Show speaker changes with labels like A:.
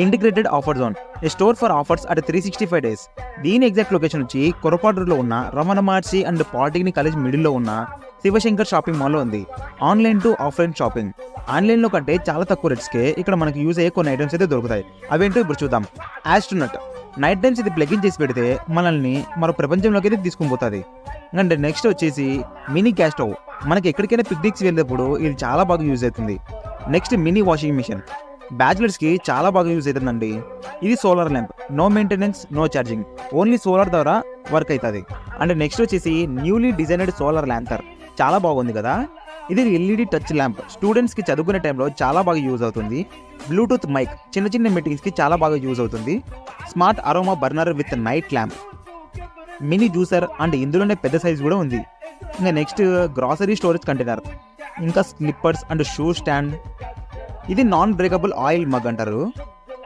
A: Integrated offer zone, A store for offers at 365 days. దీని exact location వచ్చి కొరపాటూరులో ఉన్న Ramana Maharshi and polytechnic college మిడిల్లో ఉన్న శివశంకర్ షాపింగ్ మాల్లో ఉంది. Online to offline shopping. ఆన్లైన్లో కంటే చాలా తక్కువ రేట్స్కే ఇక్కడ మనకి యూజ్ అయ్యే కొన్ని ఐటమ్స్ అయితే దొరుకుతాయి. అవేంటో ఇప్పుడు చూద్దాం. ఆస్ట్రోనట్ నైట్ టైమ్స్ ఇది ప్లగిన్ చేసి పెడితే మనల్ని మరో ప్రపంచంలోకి అయితే తీసుకుని పోతుంది. అండ్ నెక్స్ట్ వచ్చేసి మినీ గ్యాస్ స్టవ్. మనకి ఎక్కడికైనా పిక్నిక్స్ వెళ్ళేటప్పుడు ఇది చాలా బాగా యూజ్ అవుతుంది. నెక్స్ట్ మినీ వాషింగ్ మిషన్, బ్యాచిలర్స్కి చాలా బాగా యూజ్ అవుతుందండి. ఇది solar lamp, no maintenance, no charging, only solar ద్వారా వర్క్ అవుతుంది. అండ్ నెక్స్ట్ వచ్చేసి న్యూలీ డిజైనడ్ సోలార్ ల్యాంతర్, చాలా బాగుంది కదా. ఇది ఎల్ఈడి టచ్ ల్యాంప్, స్టూడెంట్స్కి చదువుకునే టైంలో చాలా బాగా యూజ్ అవుతుంది. బ్లూటూత్ మైక్, చిన్న చిన్న మీటింగ్స్కి చాలా బాగా యూజ్ అవుతుంది. Smart aroma burner with night lamp, mini juicer and ఇందులోనే పెద్ద సైజ్ కూడా ఉంది. ఇంకా నెక్స్ట్ గ్రాసరీ స్టోరేజ్ కంటైనర్, ఇంకా స్లిప్పర్స్ అండ్ షూ స్టాండ్. ఇది నాన్ బ్రేకబుల్ ఆయిల్ మగ్ అంటారు.